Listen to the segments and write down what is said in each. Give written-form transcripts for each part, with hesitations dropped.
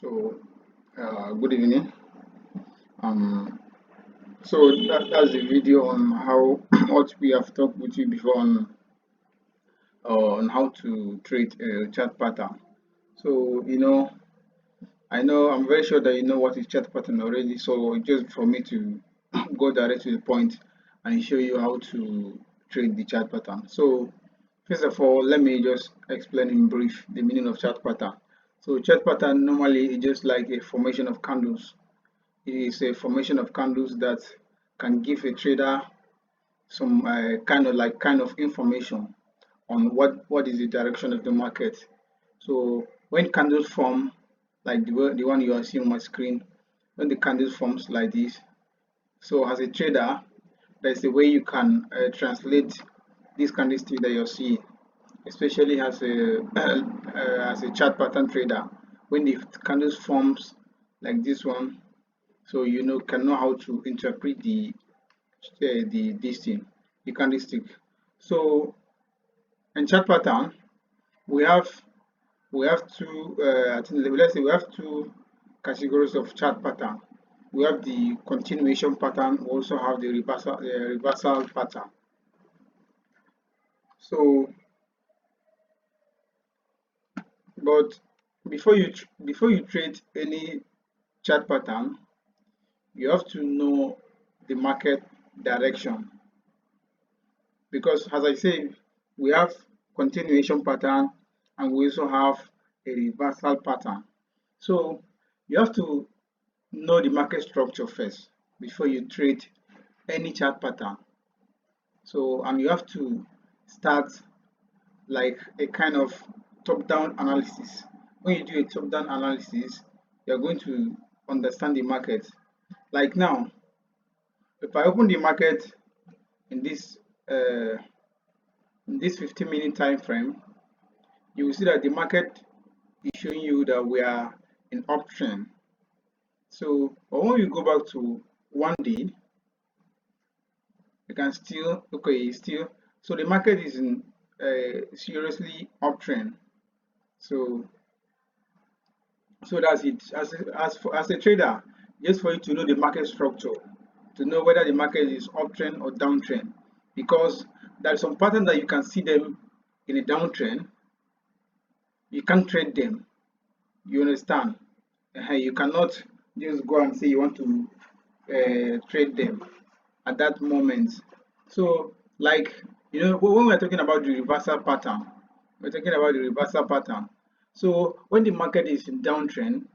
So, good evening. Um, that's the video on how what we have talked with you before on how to treat a chat pattern. So, I know I'm very sure that you know what is chat pattern already. So, just for me to go direct to the point and show you how to treat the chat pattern. So, first of all, let me just explain in brief the meaning of chat pattern. So, chat pattern normally is just like a formation of candles. It is a formation of candles that can give a trader some kind of information on what is the direction of the market. So when candles form like the one you are seeing on my screen, when the candles forms like this, so as a trader, there's a way you can translate this candlestick that you're seeing, especially as a as a chart pattern trader. When the candles forms like this one, so can know how to interpret the this thing, the candlestick. So in chart pattern, we have we have two I think let's say we have two categories of chart pattern. We have the continuation pattern. We also have the reversal pattern. So, but before you trade any chart pattern, you have to know the market direction, because as I say, we have continuation pattern and we also have a reversal pattern. So you have to know the market structure first before you trade any chart pattern. So and you have to start like a kind of top-down analysis. When you do a top-down analysis, you're going to understand the market. Like now, if I open the market in uh, this 15-minute time frame, you will see that the market is showing you that we are in uptrend. So, but when you go back to 1 day, you can still still so the market is in seriously uptrend. So that's it. As a trader, just for you to know the market structure, to know whether the market is uptrend or downtrend, because there are some pattern that you can see them in a downtrend, you can't trade them. You understand? You cannot just go and say you want to trade them at that moment. So, like when we're talking about the reversal pattern, we're talking about the reversal pattern. So, when the market is in downtrend,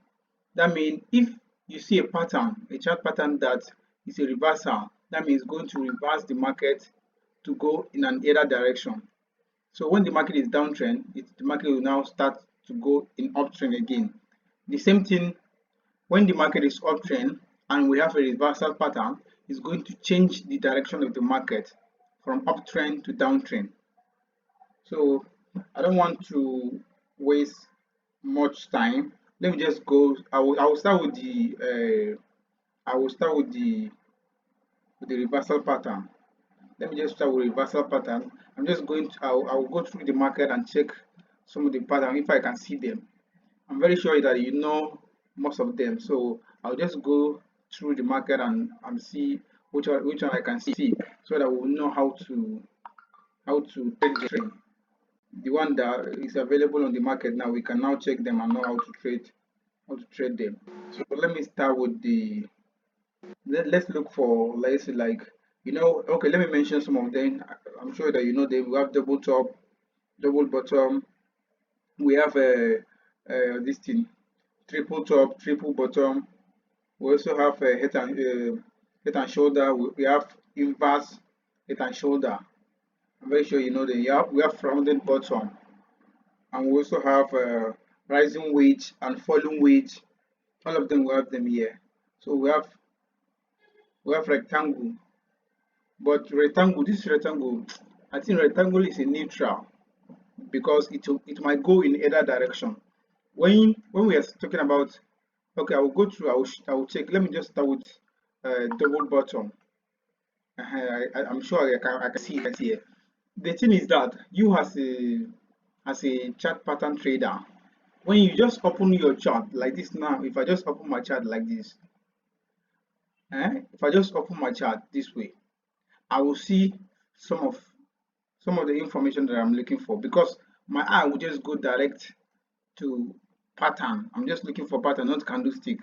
that means if you see a pattern, a chart pattern that is a reversal, that means going to reverse the market to go in an either direction. So when the market is downtrend, the market will now start to go in uptrend again. The same thing when the market is uptrend and we have a reversal pattern, it's going to change the direction of the market from uptrend to downtrend. So I don't want to waste much time. Let me just go. I will start with the reversal pattern. Let me just start with reversal pattern. I'm just going to I will go through the market and check some of the pattern if I can see them. I'm very sure that you know most of them, so I'll just go through the market and see which one I can see, so that we'll know how to trade the trade. The one that is available on the market now, we can now check them and know how to trade them. So let me start with the let's look for, let's say, like okay, let me mention some of them. I'm sure that you know them. We have double top, double bottom. We have this thing, triple top, triple bottom. We also have head and shoulder. We have inverse head and shoulder. I'm very sure you know them. We have rounded bottom, and we also have rising wedge and falling wedge. All of them we have them here. So we have rectangle, but rectangle, this rectangle, I think rectangle is a neutral because it might go in either direction. When we are talking about, okay, I will go through. I will check. Let me just start with double bottom. I'm sure I can see it here. The thing is that you as a chart pattern trader, when you just open your chart like this now, if I just open my chart like this, if I just open my chart this way, I will see some of the information that I'm looking for, because my eye will just go direct to pattern. I'm just looking for pattern, not candlestick.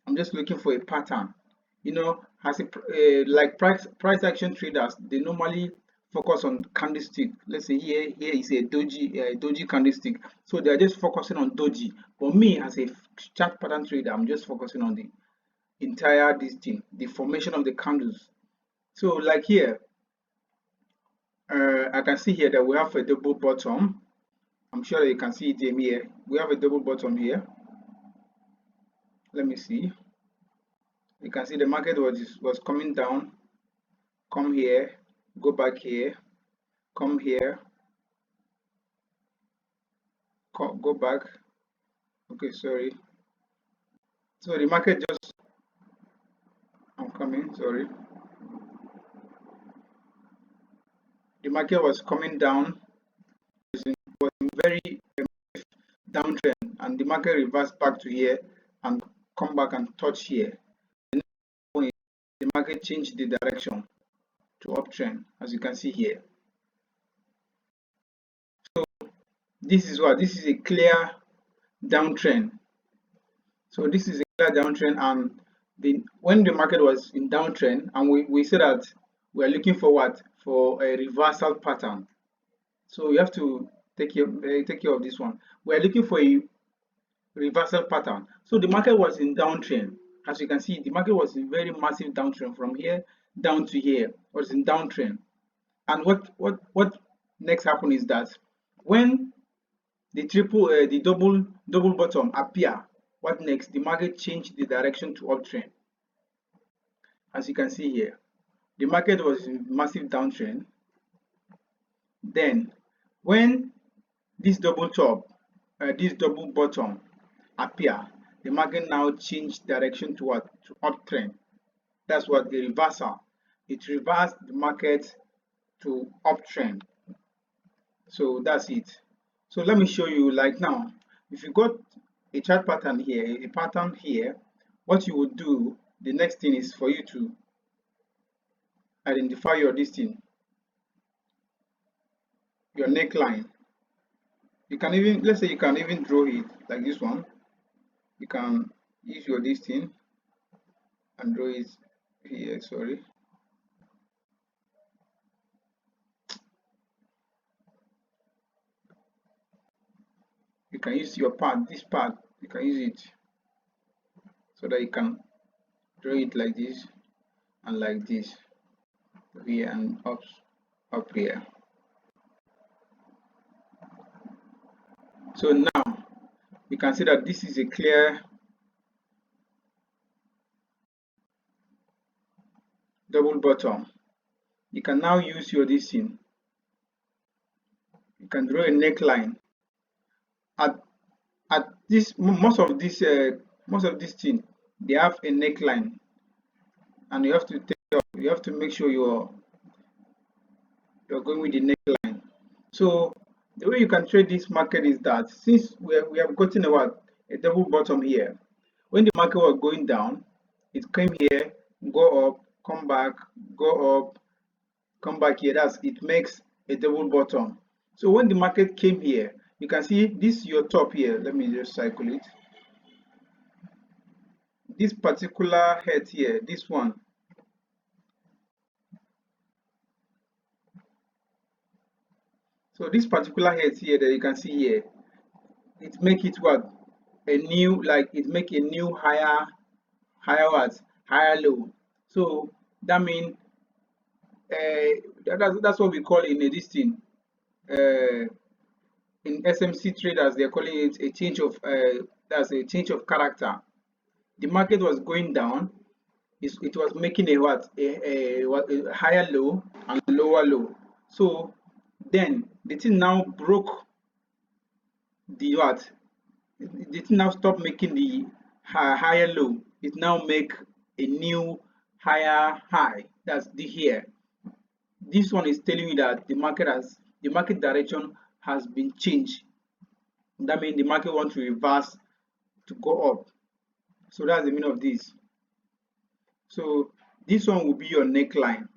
I'm just looking for a pattern. You know, as a like price action traders, they normally focus on candlestick. Let's say here is a doji candlestick, so they're just focusing on doji. But me, as a chart pattern trader, I'm just focusing on the entire this thing, the formation of the candles. So like here, I can see here that we have a double bottom. I'm sure that you can see it here. We have a double bottom here. Let me see. You can see the market was coming down, come here, go back here, come here, go back. Okay, sorry. So the market just, I'm coming, sorry. The market was coming down, was in very downtrend, and the market reversed back to here and come back and touch here. The next point, the market changed the direction to uptrend, as you can see here. So this is what, this is a clear downtrend. So this is a clear downtrend, and when the market was in downtrend, and we said that we are looking for what, for a reversal pattern. So you have to take care of this one. We are looking for a reversal pattern. So the market was in downtrend. As you can see, the market was in very massive downtrend from here down to here. Was in downtrend. And what next happened is that when the double bottom appear, what next? The market changed the direction to uptrend. As you can see here, the market was in massive downtrend. Then when this double top, this double bottom appear, the market now changed direction to what? To uptrend. That's what the reversal. It reversed the market to uptrend. So that's it. So let me show you, like now, if you got a chart pattern here, a pattern here, what you would do, the next thing is for you to identify your thing, your neckline. You can even, let's say you can even draw it like this one. You can use your thing and draw it here, sorry. You can use your part, this part, you can use it so that you can draw it like this and like this, here and up here. So now you can see that this is a clear double bottom. You can now use your thing. You can draw a neckline. At this, most of this thing, they have a neckline, and you have to make sure you're going with the neckline. So the way you can trade this market is that since we have gotten a double bottom here, when the market was going down, it came here, go up, come back, go up, come back here. That's, it makes a double bottom. So when the market came here, you can see this your top here. Let me just cycle it. This particular head here, this one, so this particular head here that you can see here, it make it what, a new, like it make a new higher what, higher low. So that means that's what we call in a thing, in SMC traders, they're calling it a change of that's a change of character. The market was going down, it was making a what, a higher low and lower low. So then the thing now broke the what, the thing now stop making the higher low. It now make a new higher high. That's the here. This one is telling you that the market direction has been changed. That means the market wants to reverse to go up. So that's the meaning of this. So this one will be your neckline.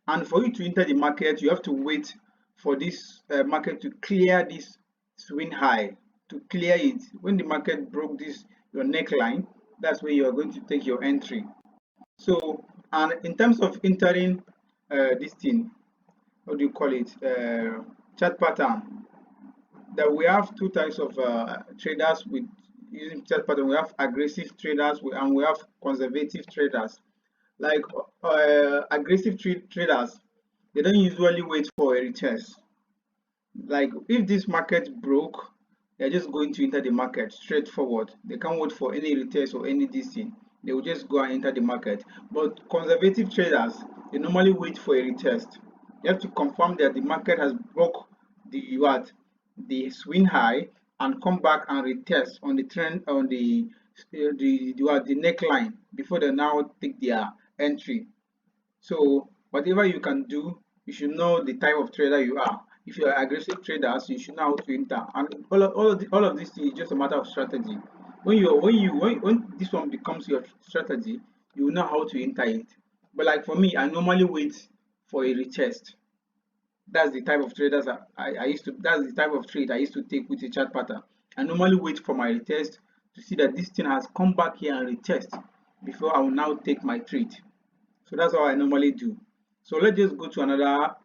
And for you to enter the market, you have to wait for this market to clear this swing high, to clear it. When the market broke this, your neckline, that's where you are going to take your entry. So, and in terms of entering this thing, what do you call it? Chart pattern. That we have two types of traders with using chart pattern. We have aggressive traders and we have conservative traders. Like aggressive traders, they don't usually wait for a retest. Like if this market broke, they're just going to enter the market straightforward. They can't wait for any retest or any this thing. They will just go and enter the market. But conservative traders, they normally wait for a retest. You have to confirm that the market has broke the swing high and come back and retest on the trend on the neckline before they now take their entry. So whatever you can do, you should know the type of trader you are. If you are aggressive traders, you should know how to enter. And all of this thing is just a matter of strategy. When this one becomes your strategy, you will know how to enter it. But like for me, I normally wait for a retest. That's the type of traders I used to. That's the type of trade I used to take with a chart pattern. I normally wait for my retest to see that this thing has come back here and retest before I will now take my trade. So that's how I normally do. So let's just go to another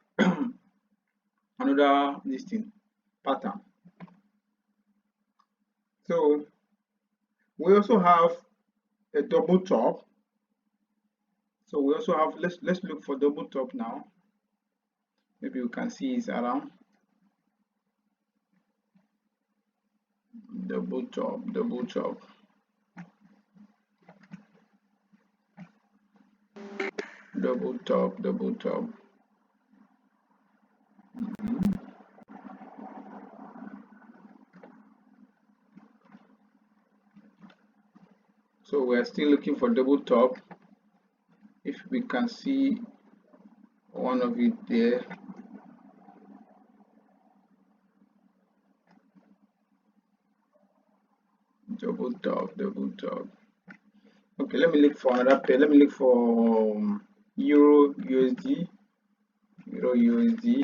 another listing pattern. So we also have a double top. So we also have let's look for double top now. Maybe you can see it's around double top, double top. Double top, double top. So we are still looking for double top. If we can see one of it there. Double top, double top. Okay, let me look for another pair. Let me look for Euro USD. Euro USD.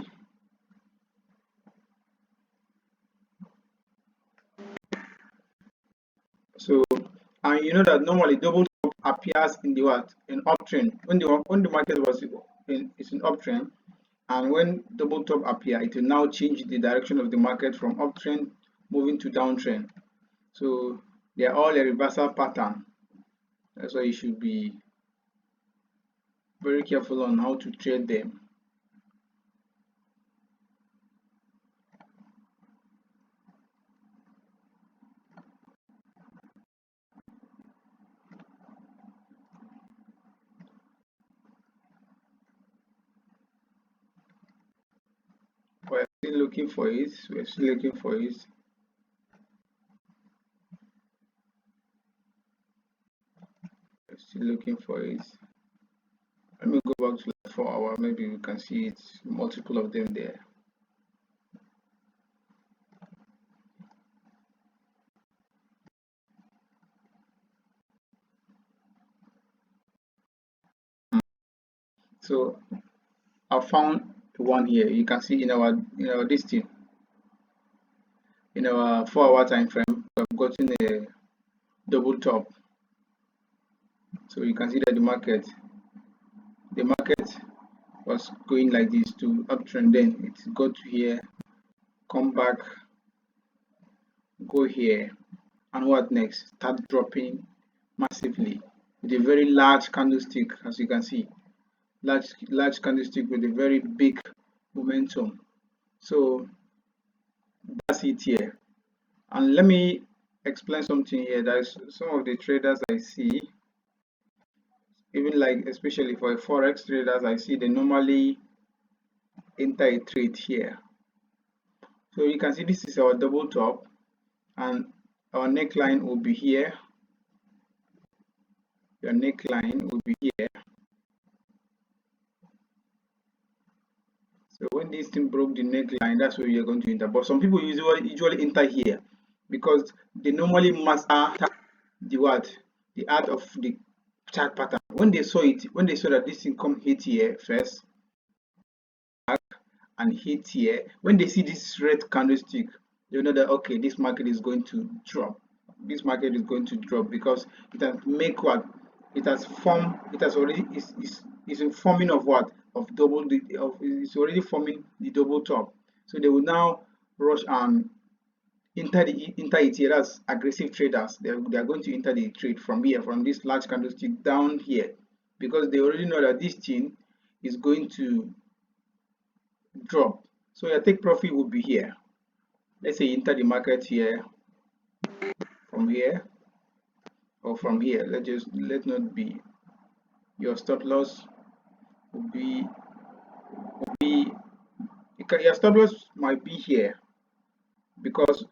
So, and you know that normally double top appears in the what? In uptrend. When the market was it's in uptrend, and when double top appear, it will now change the direction of the market from uptrend moving to downtrend. So they are all a reversal pattern. That's why you should be very careful on how to trade them. We're still looking for it. We're still looking for it. We're still looking for it. Let me go back to like 4 hour. Maybe you can see it, multiple of them there. So I found one here. You can see in our this thing, in our 4 hour time frame, we've gotten a double top. So you can see that the market was going like this to uptrend, then it got to here, come back, go here, and what next? Start dropping massively with a very large candlestick, as you can see, large candlestick with a very big momentum. So that's it here. And let me explain something here. There's some of the traders I see, even like especially for forex traders, I see they normally enter a trade here. So you can see this is our double top, and our neckline will be here. Your neckline will be here. So when this thing broke the neckline, that's where you're going to enter. But some people usually enter here. because they normally master the what, the art of the chart pattern. When they saw it, when they saw that this thing come hit here first and hit here, when they see this red candlestick, they know that okay, this market is going to drop. This market is going to drop because it has make what, it has formed, it has already is in forming of what, of double the of, it's already forming the double top. So they will now rush and enter it here. That's aggressive traders. They are going to enter the trade from here, from this large candlestick down here, because they already know that this thing is going to drop. So your take profit will be here. Let's say you enter the market here, from here, or from here. Let not be, your stop loss will be your stop loss might be here, because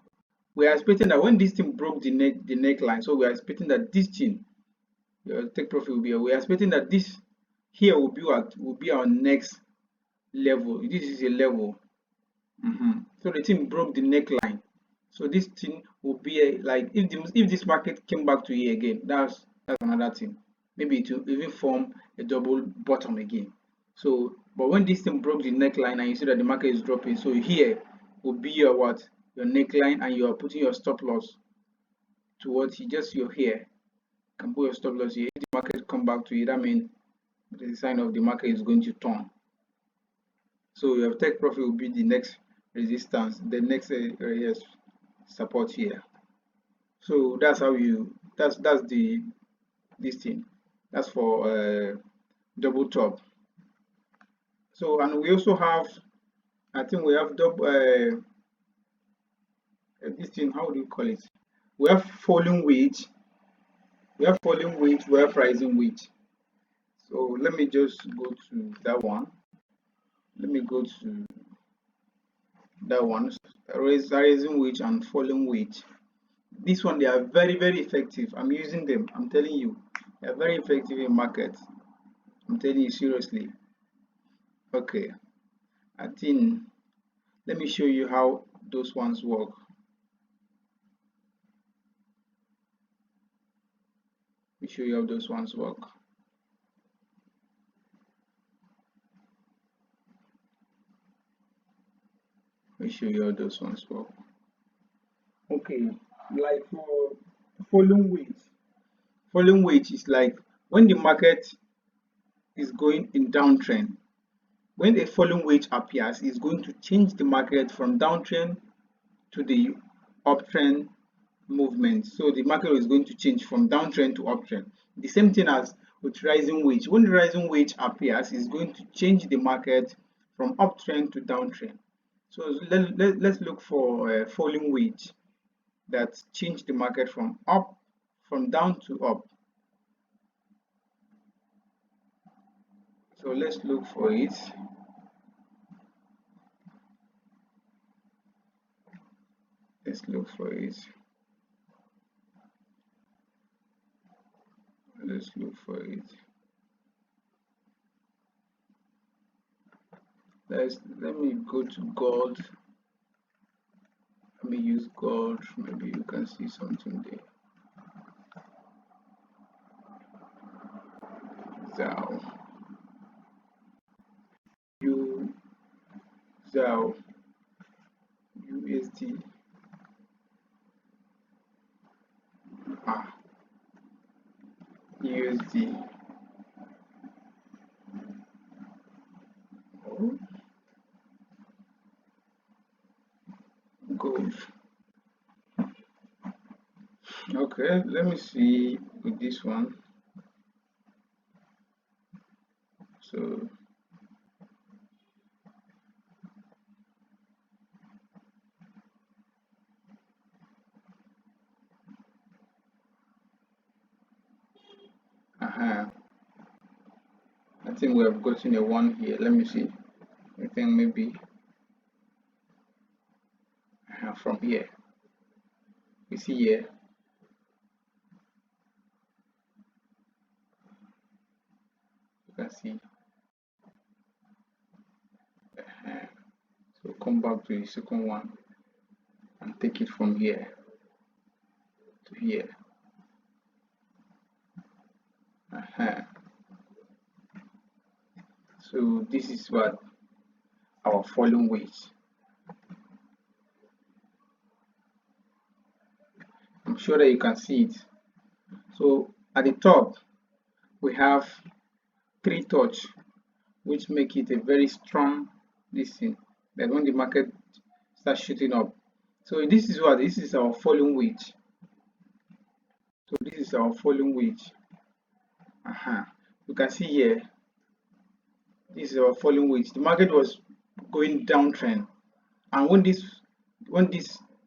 we are expecting that when this thing broke the neckline, so we are expecting that this thing, your take profit will be here. We are expecting that this here will be what, will be our next level. This is a level. So the thing broke the neckline. So this thing will be like, if this market came back to here again, that's another thing. Maybe it will even form a double bottom again. So, but when this thing broke the neckline and you see that the market is dropping, so here will be your what, your neckline, and you are putting your stop loss towards just your here. You can put your stop loss here. If the market come back to it, that means it is a sign of the market is going to turn. So your take profit will be the next resistance, the next yes, support here. So that's how you, that's the this thing, that's for double top. So, and we also have, I think we have double this thing, how do you call it, we have falling wedge, we have falling wedge, we have rising wedge. So let me just go to that one. Let me go to that one, rising wedge and falling wedge. This one, they are very effective. I'm using them, I'm telling you, they are very effective in market. I'm telling you seriously. Okay, I think, let me show you how those ones work. Let me show you how those ones work. Let me show you how those ones work. Okay, like for falling wedge is like when the market is going in downtrend. When a falling wedge appears, it's going to change the market from downtrend to the uptrend movement. So the market is going to change from downtrend to uptrend. The same thing as with rising wedge. When the rising wedge appears, it's going to change the market from uptrend to downtrend. So let's look for a falling wedge that change the market from down to up. So let's look for it. Let's look for it. Let's look for it. Let me go to gold. Let me use gold. Maybe you can see something there. Zao. Zao. USD. USD. Oh. Gold. Okay, let me see with this one. So I think we have gotten a one here. Let me see. I think maybe from here. We see here. You can see. So come back to the second one and take it from here. to here. So this is what our falling wedge. I'm sure that you can see it. So at the top we have 3 touch, which make it a very strong this thing. Then when the market starts shooting up, so this is what, this is our falling wedge. So this is our falling wedge. You can see here, this is our falling wedge. The market was going downtrend, and when this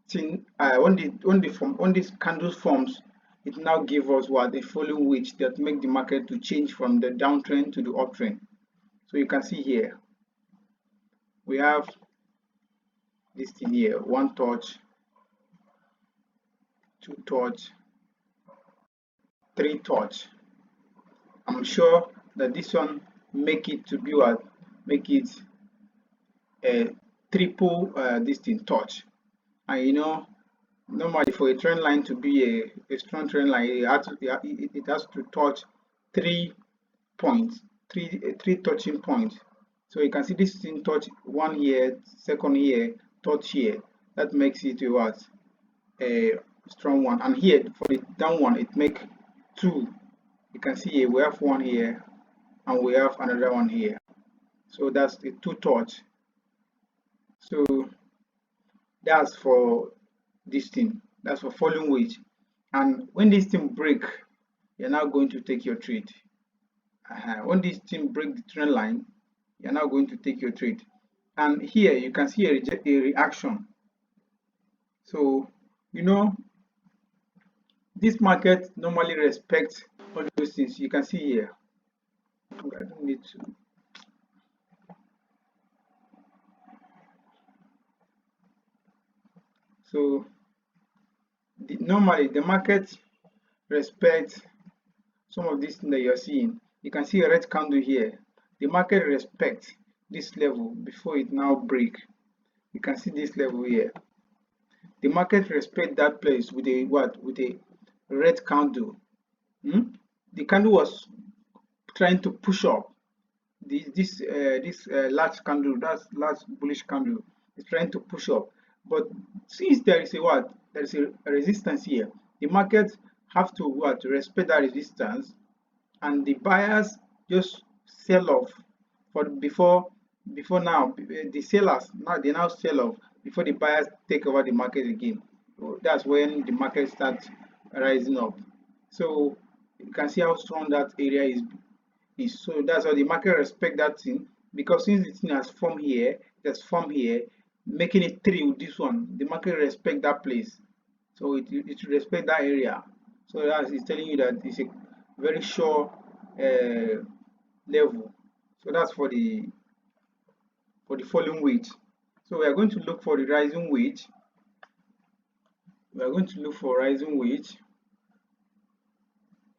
thing when this candles forms, it now gives us what, a falling wedge that make the market to change from the downtrend to the uptrend. So you can see here we have this thing here, 1 touch, 2 touch, 3 touch. I'm sure that this one make it to be what, make it a triple this thing touch. And you know, normally for a trend line to be a strong trend line, it has to touch 3 points, three touching points. So you can see this thing touch 1 here, 2nd here, 3rd here. That makes it what, a strong one. And here for the down one, it make 2. You can see here we have 1 here and we have another one here. So that's the 2 touch. So that's for this thing, that's for falling wedge. And when this thing break, you're now going to take your trade. When this thing break the trend line, you're now going to take your trade. And here you can see a reaction. So you know, this market normally respects all those things. You can see here, I don't need to. So normally the market respects some of these things that you're seeing. You can see a red candle here. The market respects this level before it now break. You can see this level here. The market respect that place with a what? With a red candle. The candle was trying to push up. This large candle, that's large bullish candle, is trying to push up. But since there is a what? There is a resistance here. The market have to what? To respect that resistance, and the buyers just sell off before now. The sellers now, they now sell off before the buyers take over the market again. So that's when the market starts rising up. So you can see how strong that area is. So that's why the market respect that thing, because since the thing has formed here, that's formed here, making it 3 with this one, the market respect that place. So it respect that area. So that is telling you that it's a very sure level. So that's for the falling wedge. So we are going to look for the rising wedge. We are going to look for rising wedge.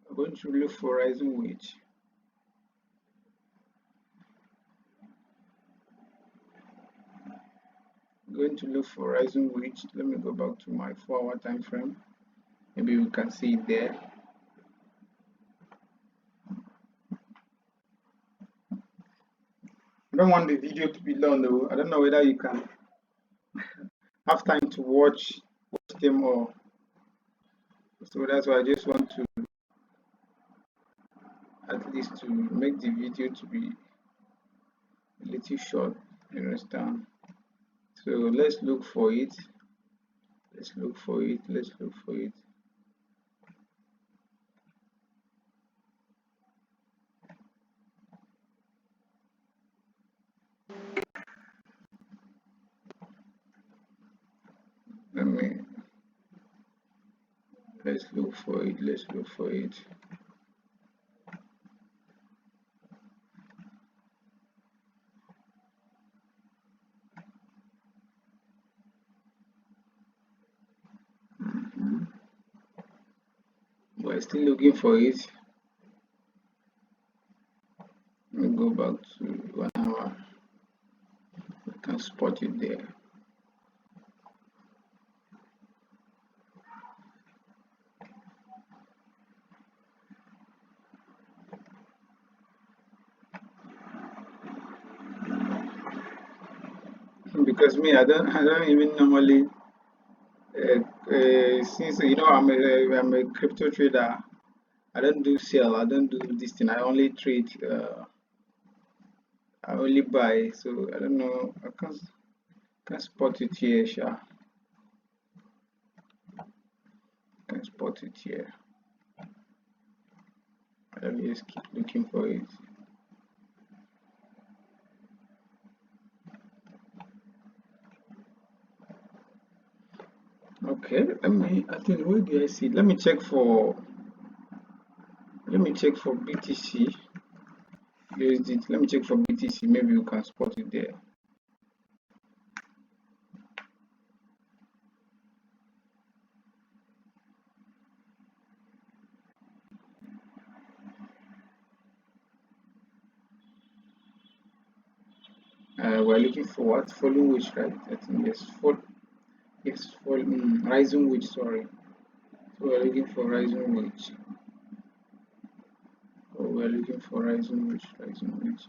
We're going to look for rising wedge. Going to look for rising wedge. Let me go back to my 4-hour time frame. Maybe we can see it there. I don't want the video to be long though. I don't know whether you can have time to watch them all. So that's why I just want to at least to make the video to be a little short. You understand? So let's look for it. Let's look for it. Let's look for it. Let's look for it. Let's look for it. We're still looking for it. Let me go back to 1 hour. We can spot it there. because me, I don't even normally, since I'm a crypto trader. I don't do sell. I don't do this thing. I only trade. I only buy. So I don't know. I can't spot it here, Sha. Can't spot it here. Let me just keep looking for it. Okay, I think, where do I see it? Let me check for BTC USD. Let me check for BTC. Maybe you can spot it there. We're looking for what? Falling wedge, right? I think yes, rising wedge, sorry. So we're looking for rising wedge. Oh, we're looking for rising wedge, rising wedge.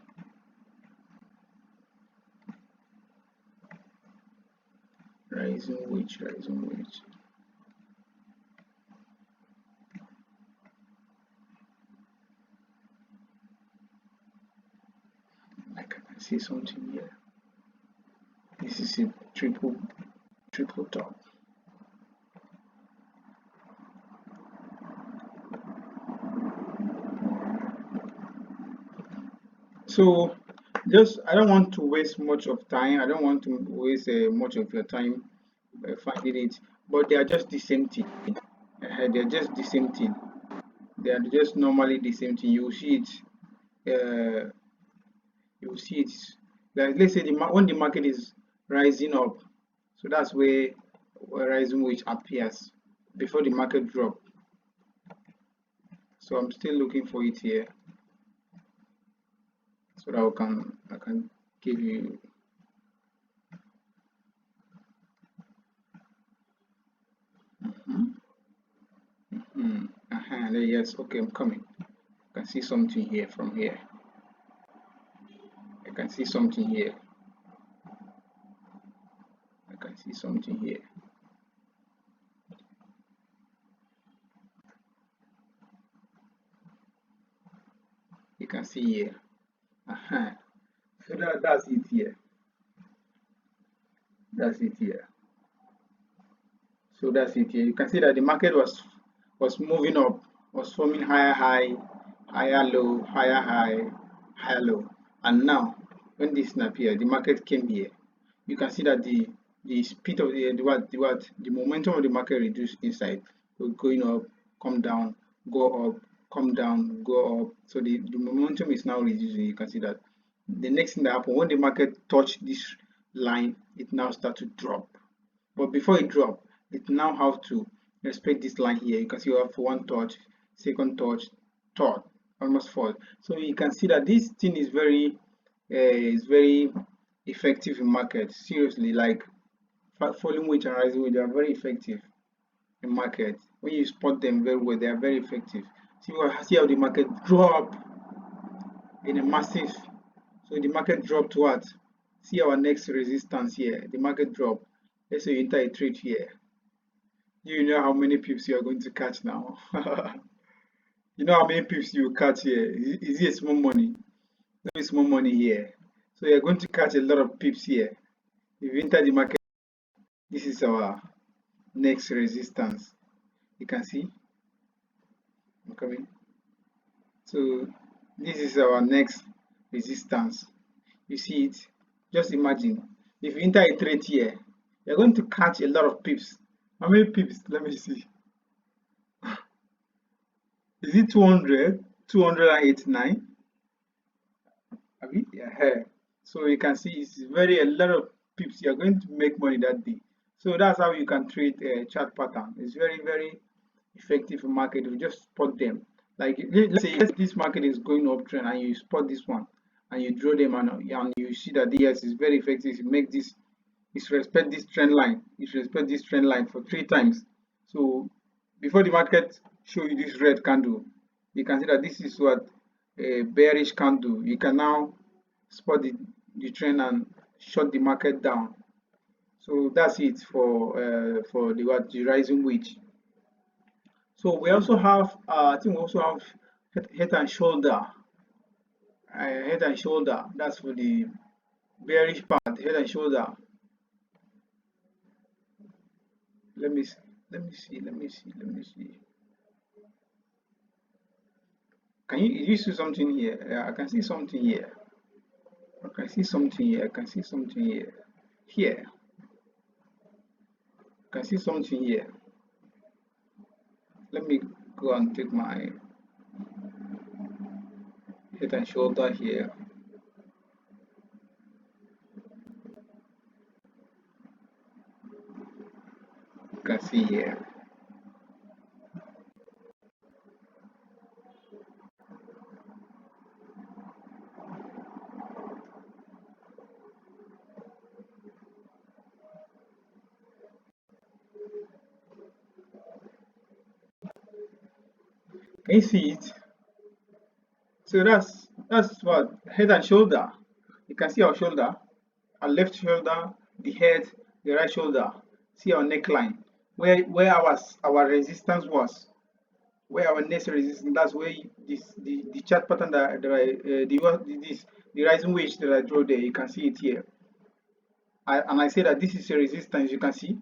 Rising wedge, rising wedge. I can see something here. This is a triple top. So just, I don't want to waste much of time. I don't want to waste much of your time finding it, but they are just the same thing. They're just the same thing. They are just normally the same thing. You will see it. Uh, you will see it. Like, let's say when the market is rising up, so that's where rising wedge appears before the market drop. So I'm still looking for it here, so that I can give you. Yes, okay, I'm coming. I can see something here from here. I can see something here. I can see something here. You can see here. So that's it here. That's it here. So that's it here. You can see that the market was moving up, was forming higher high, higher low, higher high, higher low. And now, when this snap here, the market came here. You can see that the speed of the momentum of the market reduced inside. So going up, come down, go up, come down, go up. So the momentum is now reducing. You can see that. The next thing that happened, when the market touched this line, it now start to drop. But before it drop, it now have to respect this line here. You can see you have one touch, second touch, third, almost fourth. So you can see that this thing is very effective in market. Seriously, like falling wedge and rising wedge, they are very effective in market. When you spot them very well, they are very effective. See how the market drop in a massive. So the market dropped what? See our next resistance here. The market drop. Let's say you enter a trade here. You know how many pips you are going to catch now. You know how many pips you catch here. Is it small money? No small money here. So you're going to catch a lot of pips here. If you enter the market, this is our next resistance. You can see I'm coming. So this is our next resistance. You see it? Just imagine if you enter a trade here, you're going to catch a lot of pips. How many pips? Let me see. Is it 200? 289? Yeah. So you can see it's a lot of pips. You're going to make money that day. So that's how you can trade a chart pattern. It's very, very effective in market. You just spot them. Like, let's say this market is going uptrend and you spot this one and you draw them, and you see that yes, it's very effective. You make this, it respect this trend line. It respect this trend line for 3 times. So before the market show you this red candle, you can see that this is what a bearish candle. You can now spot the trend and shut the market down. So that's it for the rising wage. So we also have I think we also have head and shoulder. Head and shoulder. That's for the bearish part. Head and shoulder. Let me s- let me see. Can you see something here? I can see something here. I can see something here. I can see something here. Here. I can see something here. Let me go and take my head and shoulder here. You can see here. Can you see it? So that's what head and shoulder. You can see our shoulder, our left shoulder, the head, the right shoulder. See our neckline, where our resistance was, where our next resistance. That's where the chart pattern that the rising wedge that I draw there. You can see it here. And I say that this is a resistance. You can see.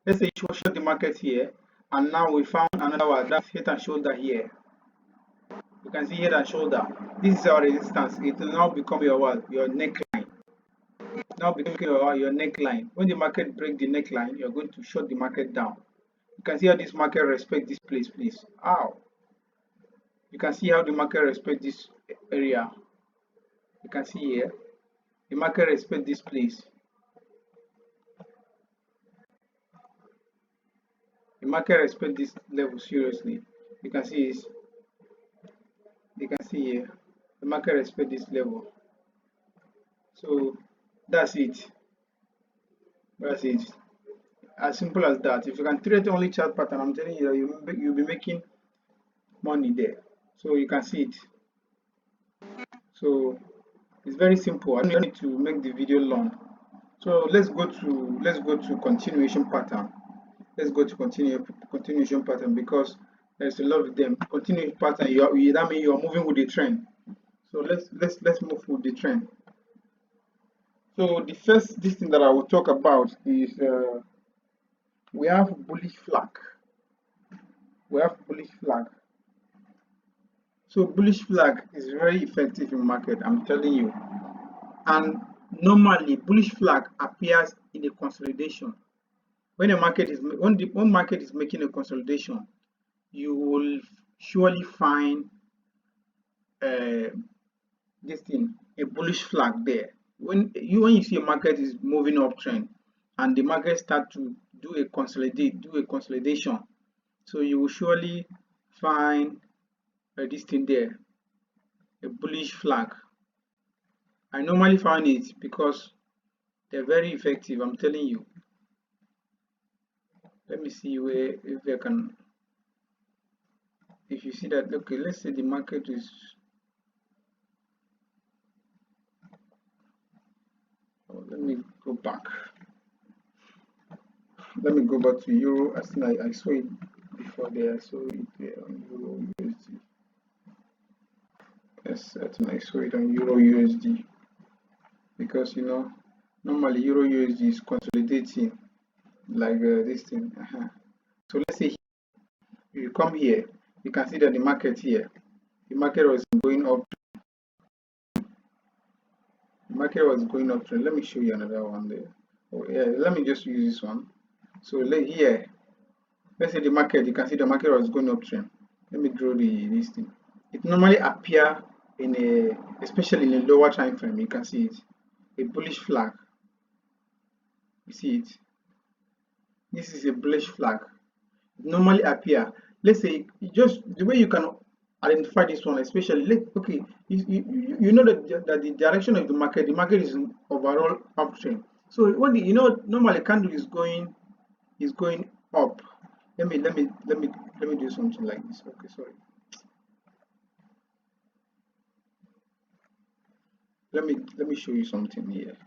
Let's say you short the market here, and now we found another one. That's head and shoulder here. You can see head and shoulder. This is our resistance. It will now become your what? Your neckline. Now become your neckline. When the market break the neckline, you're going to shut the market down. You can see how this market respect this place, please. Ow. You can see how the market respect this area. You can see here. The market respect this place. The market respect this level seriously. You can see this. You can see here. The market respect this level. So that's it. That's it. As simple as that. If you can trade only chart pattern, I'm telling you that you'll be making money there. So you can see it. So it's very simple. I don't need to make the video long. So let's go to continuation pattern. Let's go to continuation pattern because there's a lot of them. Continuation pattern, that means you are moving with the trend. So let's move with the trend. So the first this thing that I will talk about is we have bullish flag. We have bullish flag. So bullish flag is very effective in market, I'm telling you. And normally bullish flag appears in a consolidation. When when market is making a consolidation, you will surely find uh, this thing, a bullish flag there. When you see a market is moving uptrend and the market start to do a consolidation, so you will surely find this thing there, a bullish flag. I normally find it because they're very effective, I'm telling you. Let me see where if I can. If you see that, okay, let's say the market is let me go back. Let me go back to euro. I think I saw it before there. I saw it there on euro USD. Yes, I think I saw it on euro USD because normally euro USD is consolidating like this thing. So let's say if you come here, you can see that the market here, the market was going up. The market was going up. Let me show you another one there. Oh yeah, let me just use this one. So here, let's say the market, you can see the market was going uptrend. Let me draw this thing. It normally appear in especially in a lower time frame. You can see it, a bullish flag. You see it. This is a bullish flag. It normally appear. Let's say just the way you can identify this one, especially okay, you know that the direction of the market is overall uptrend. So when normally candle is going up. Let me do something like this. Okay, sorry. Let me show you something here.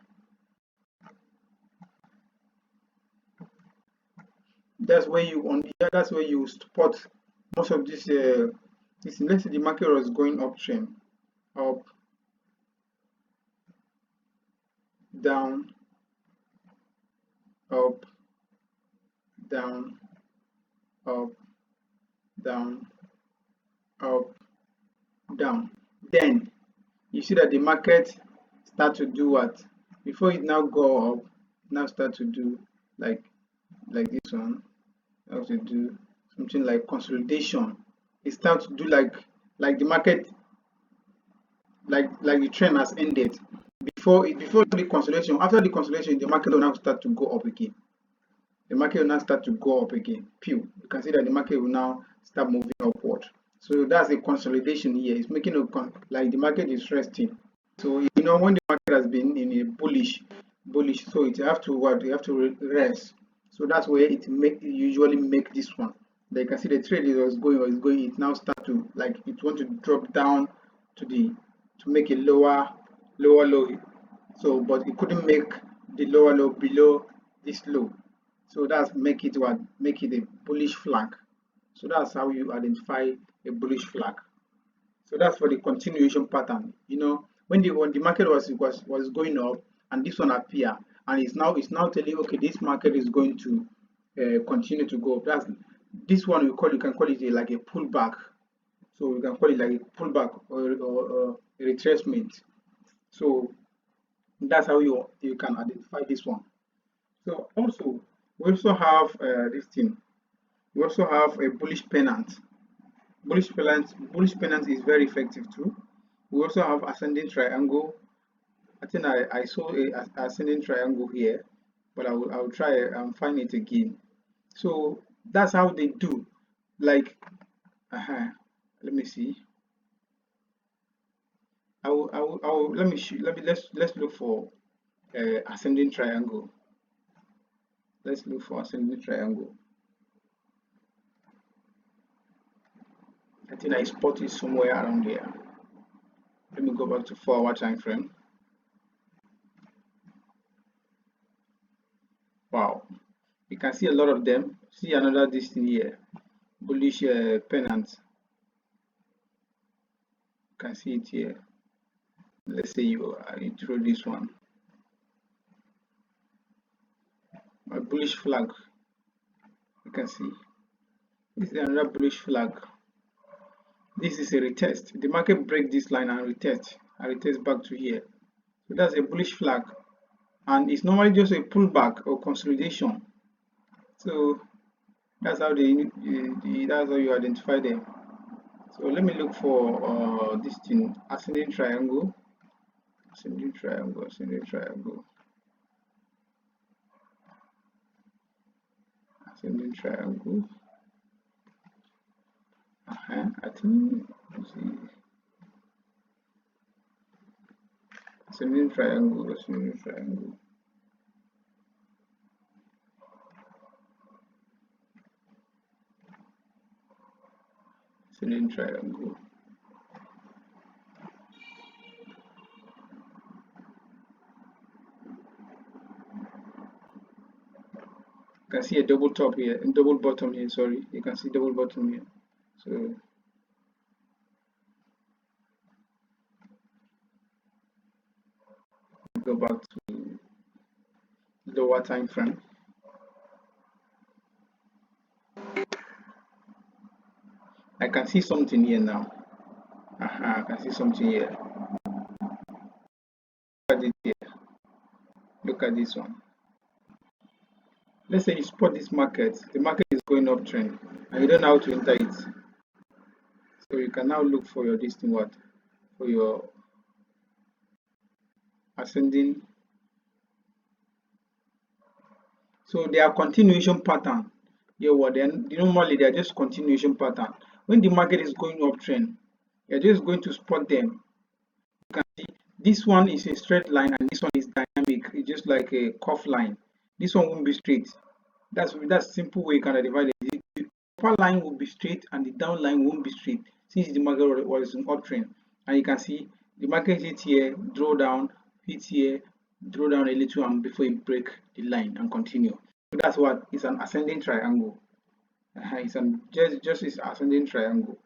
That's where you on yeah, that's where you spot most of this. Let's say the market was going uptrend, up, down, up, down, up, down, up, down. Then you see that the market start to do what? Before it now go up, now start to do like this one. Have to do something like consolidation. It starts to do like the market, like the trend has ended. Before the consolidation, after the consolidation, the market will now start to go up again. The market will now start to go up again. Pew. You can see that the market will now start moving upward. So that's a consolidation here. It's making like the market is resting. So when the market has been in a bullish, so it have to what? You have to rest. So that's where it usually make this one. Like you can see the trade was going. It now start to like it want to drop down to make a lower low. So but it couldn't make the lower low below this low. So that's make it a bullish flag. So that's how you identify a bullish flag. So that's for the continuation pattern. When the market was going up and this one appear and it's now telling you, okay, this market is going to continue to go up. That's this one you can call it like a pullback. So you can call it like a pullback or a retracement. So that's how you can identify this one. So also we also have this thing. We also have a bullish pennant. Bullish pennant is very effective too. We also have ascending triangle. I think I saw a ascending triangle here, but I will try and find it again. So that's how they do. Like, let me see. Let's look for ascending triangle. Let's look for ascending triangle. I think I spot it somewhere around here. Let me go back to 4-hour time frame. Wow, you can see a lot of them. See another this thing here, bullish pennant. You can see it here. Let's say you throw this one, a bullish flag. You can see this is another bullish flag. This is a retest. The market break this line and retest back to here. So that's a bullish flag, and it's normally just a pullback or consolidation. So that's how that's how you identify them. So let me look for this thing, ascending triangle, ascending triangle, ascending triangle, ascending triangle. I think, let's see, ascending triangle, ascending triangle. Ascending triangle. You can see a double top here and double bottom here. Sorry, you can see double bottom here. So go back to lower time frame. I can see something here now. I can see something here. Look at it here. Look at this one. Let's say you spot this market. The market is going uptrend, and you don't know how to enter it. So you can now look for your distinct what for your ascending. So they are continuation pattern. Then normally they are just continuation pattern. When the market is going uptrend, you're just going to spot them. You can see this one is a straight line and this one is dynamic. It's just like a curve line. This one won't be straight. That's simple way you can divide it. The upper line will be straight and the down line won't be straight since the market was in uptrend. And you can see the market hit here, draw down, hit here, draw down a little, and before it break the line and continue. So that's what is an ascending triangle. It's an just is ascending triangle.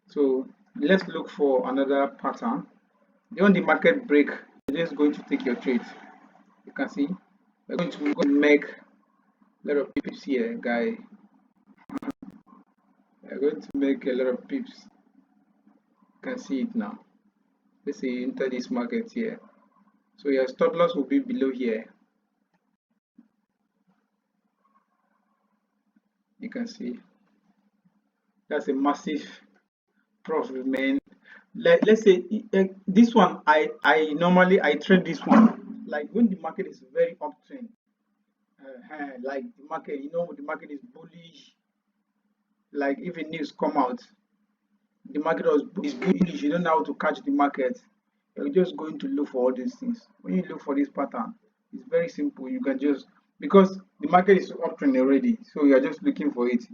So let's look for another pattern. When the market break, you're just going to take your trade. You can see we're going to make a lot of pips here, guy. We're going to make a lot of pips. You can see it now. Let's say enter this market here. So your stop loss will be below here. You can see that's a massive profit, man. Let's say this one, I normally I trade this one like when the market is very uptrend. Like the market, the market is bullish. Like if a news come out, the market is bullish. You don't know how to catch the market. You're just going to look for all these things. When you look for this pattern, it's very simple. You can just, because the market is uptrend already, so you're just looking for it.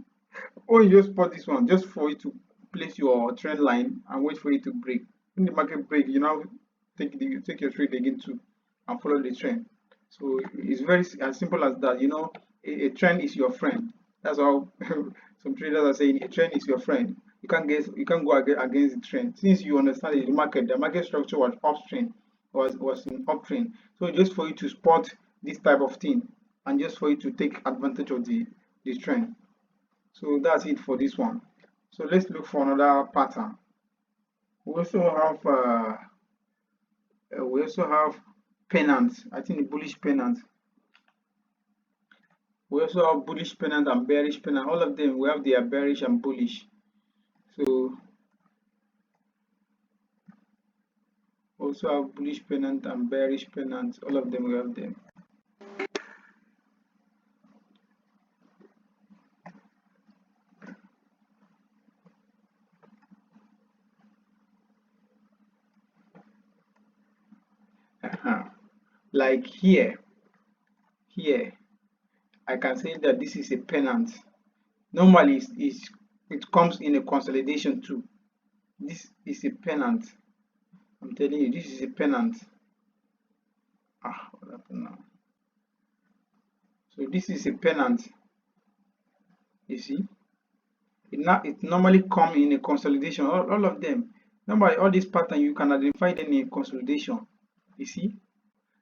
Or you just spot this one just for you to place your trend line and wait for it to break. When the market break, you now take your trade again too and follow the trend. So it's very as simple as that. A trend is your friend. That's how some traders are saying a trend is your friend. You can't go against the trend since you understand the market structure was uptrend, was in uptrend. So just for you to spot this type of thing and just for you to take advantage of the trend. So that's it for this one. So let's look for another pattern. We also have pennant. I think the bullish pennant. We also have bullish pennant and bearish pennant. All of them we have their bearish and bullish. So also have bullish pennant and bearish pennant. All of them we have them. Like here, I can say that this is a pennant. Normally, it comes in a consolidation too. This is a pennant. I'm telling you, this is a pennant. What happened now? So this is a pennant. You see, it normally come in a consolidation. All of them. Normally, all these pattern you can identify them in consolidation. You see,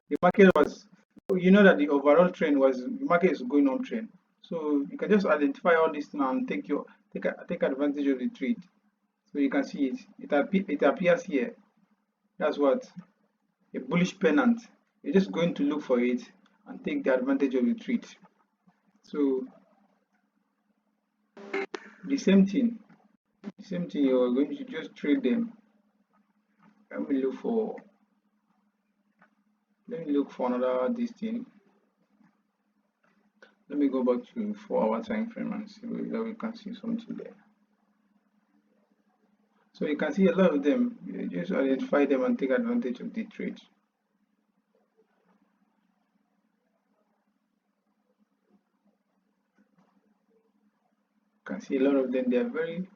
the market was. You know that the overall trend was the market is going on trend. So you can just identify all this now and take advantage of the trade. So you can see it. It appears here. That's what a bullish pennant. You're just going to look for it and take the advantage of the trade. So the same thing you're going to just trade them. Let me look for another this thing. Let me go back to 4-hour time frame and see whether we can see something there. So you can see a lot of them. You just identify them and take advantage of the trade. You can see a lot of them. They are very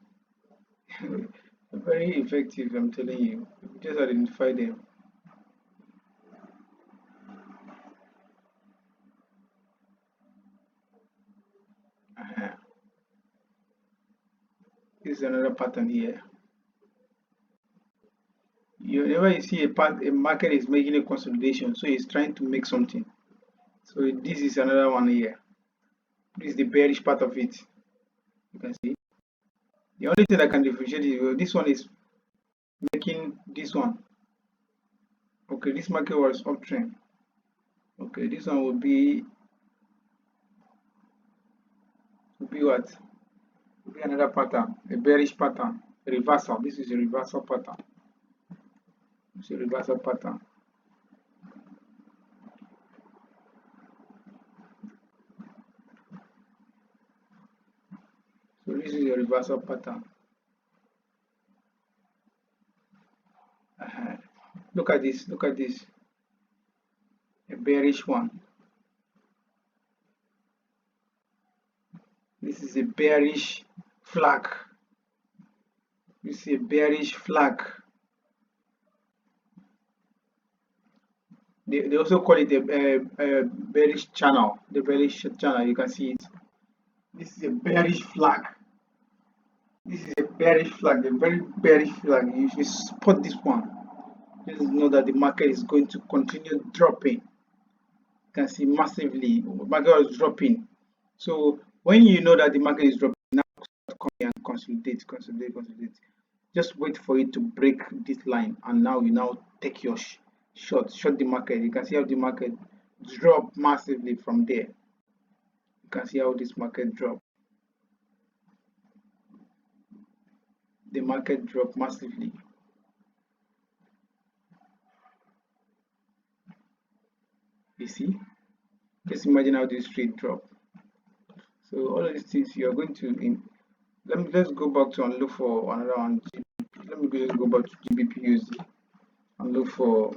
very effective. I'm telling you. Just identify them. This is another pattern here. Whenever you see a market is making a consolidation, so it's trying to make something. So this is another one here. This is the bearish part of it. You can see. The only thing that can differentiate is this one is making this one. Okay, this market was uptrend. Okay, this one will be what? Will be another pattern, a bearish pattern, a reversal. This is a reversal pattern. It's a reversal pattern. So this is a reversal pattern. Look at this. Look at this. A bearish one. This is a bearish flag. This is a bearish flag. They also call it a bearish channel. The bearish channel, you can see it. This is a bearish flag. This is a bearish flag, a very bearish flag. You should spot this one. Just know that the market is going to continue dropping. You can see massively, market is dropping. So when you know that the market is dropping, now start coming and consolidate, consolidate, consolidate. Just wait for it to break this line, and now you now take your short the market. You can see how the market drop massively from there. You can see how this market drop. The market drop massively. You see? Just imagine how this trade drop. So all of these things you are going to let's go back to and look for another one. Let me just go back to GBP and look for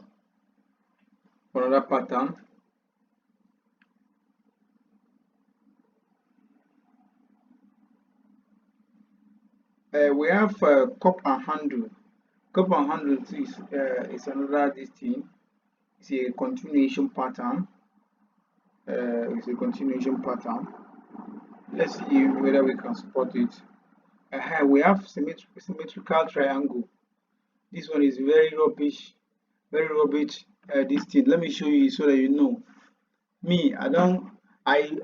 another pattern. We have cup and handle. Cup and handle is another this thing. It's a continuation pattern. It's a continuation pattern. Let's see whether we can spot it. We have symmetrical triangle. This one is very rubbish, very rubbish. This thing. Let me show you so that you know. Me, I don't. I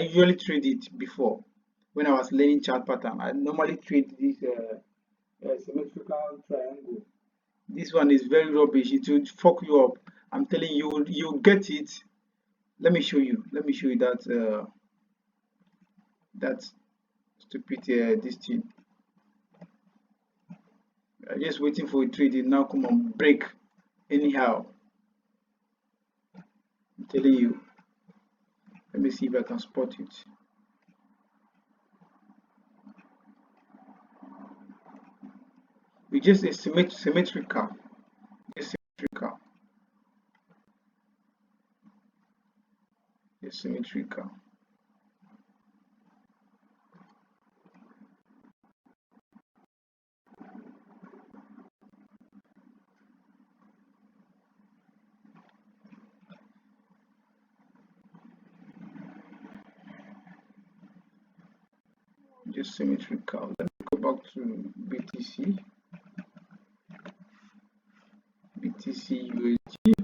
usually trade it before when I was learning chart pattern. I normally trade this symmetrical triangle. This one is very rubbish. It will fuck you up. I'm telling you, you get it. Let me show you. Let me show you that stupid this thing. I'm just waiting for a trade. It now come on break anyhow. I'm telling you. Let me see if I can spot it. We just symmetrical. Just symmetrical. Just symmetrical. Just symmetrical. Let me go back to BTC. BTC USD.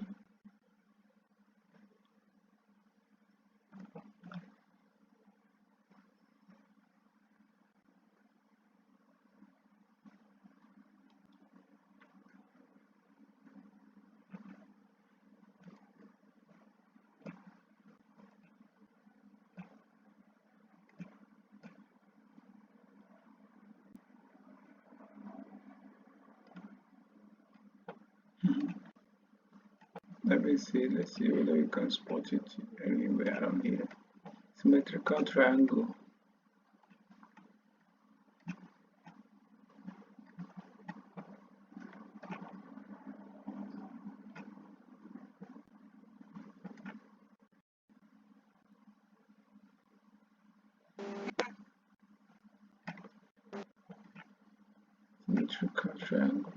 Let's see whether we can spot it anywhere around here. Symmetrical triangle. Symmetrical triangle.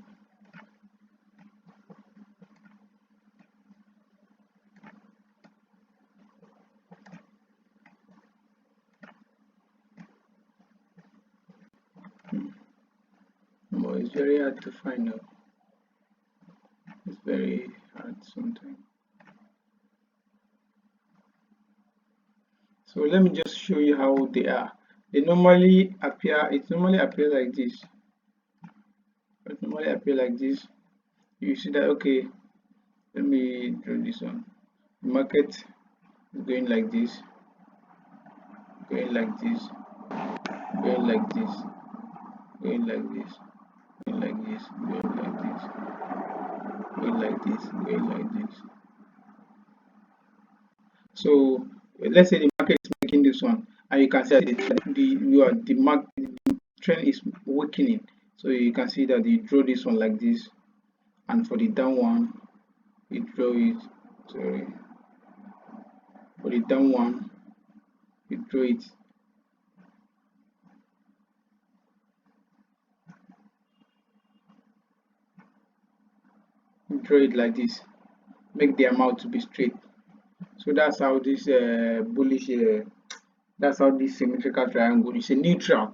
No, it's very hard to find out. It's very hard sometimes. So let me just show you how they are. They normally appear. It normally appears like this. It normally appear like this. You see that? Okay. Let me draw this one. The market is going like this. Going like this. Going like this. Going like this. Going like this. Going like this. Going like this. Going like this. So let's say the market is making this one, and you can see that the trend is weakening. So you can see that you draw this one like this, and for the down one, you draw it. Sorry, for the down one, you draw it. draw it like this, make the amount to be straight. So that's how this bullish that's how this symmetrical triangle is a neutral.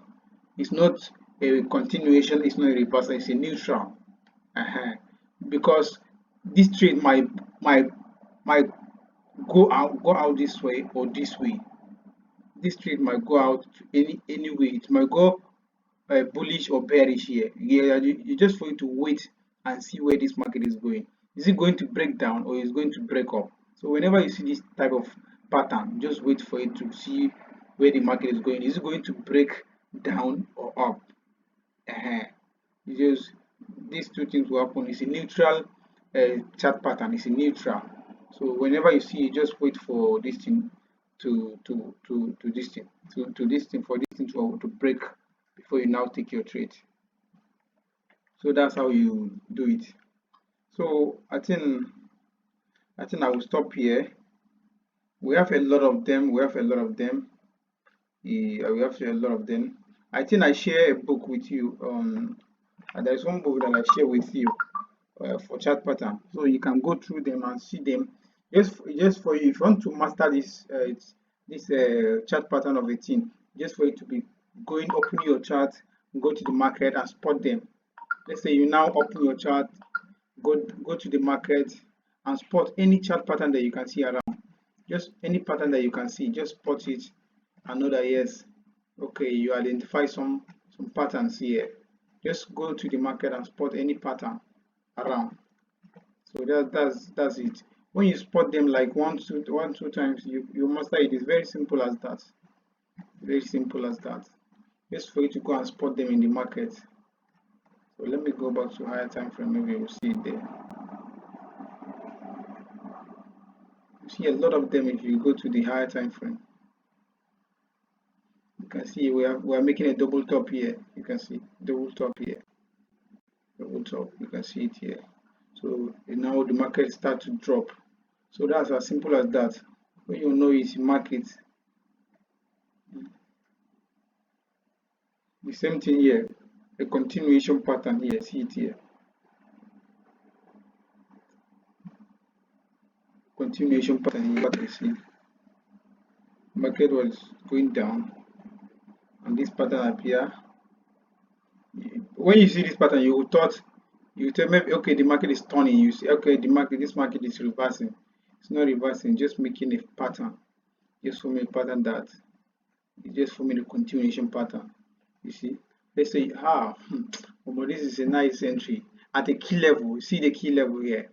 It's not a continuation, it's not a reversal, it's a neutral. Because this trade might go out this way or this way. This trade might go out any way. It might go bullish or bearish here. Yeah, you just for you to wait and see where this market is going. Is it going to break down or is it going to break up? So whenever you see this type of pattern, just wait for it to see where the market is going. Is it going to break down or up? You just these two things will happen. It's a neutral chart pattern. It's a neutral. So whenever you see, just wait for this thing to this thing to this thing for this thing to break before you now take your trade. So that's how you do it. So I think I will stop here. We have a lot of them. We have a lot of them. Yeah, we have a lot of them. I think I share a book with you. There's one book that I share with you for chart pattern, so you can go through them and see them. Just for you, if you want to master this chart pattern of a thing, just for you to be going open your chart, go to the market and spot them. Let's say you now open your chart, go to the market and spot any chart pattern that you can see around. Just any pattern that you can see, just spot it and know that yes, okay, you identify some patterns here. Just go to the market and spot any pattern around. So that's it. When you spot them like one, two times, you master it. It's very simple as that. Very simple as that. Just for you to go and spot them in the market. So let me go back to higher time frame. Maybe you'll see it there. You see a lot of them if you go to the higher time frame. You can see we are making a double top here. You can see double top here. Double top. You can see it here. So now the market start to drop. So that's as simple as that. When you know it's market. The same thing here. A continuation pattern here. See it here. Continuation pattern here. What you see. Market was going down, and this pattern appear. When you see this pattern, you thought you tell maybe okay the market is turning. You see okay this market is reversing. It's not reversing, just making a pattern. Just forming a pattern that is just forming a continuation pattern. You see, let's say but this is a nice entry at a key level. See the key level here.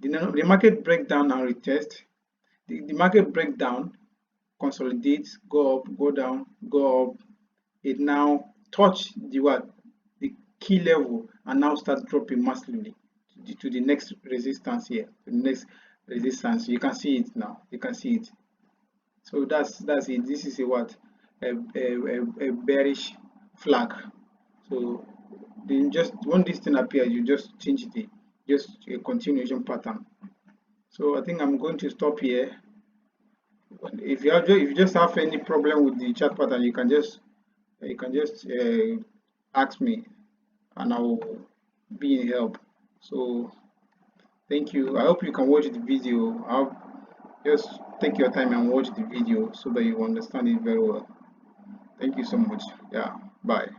The market break down and retest. The market break down, consolidates, go up, go down, go up. It now touch the key level and now start dropping massively to the next resistance here. The next resistance, you can see it now. You can see it. So that's it. This is a bearish flag. So then just when this thing appears, you just change just a continuation pattern. So I think I'm going to stop here. If you just have any problem with the chart pattern, you can just ask me and I will be in help. So thank you. I hope you can watch the video. Just take your time and watch the video so that you understand it very well. Thank you so much. Yeah, bye.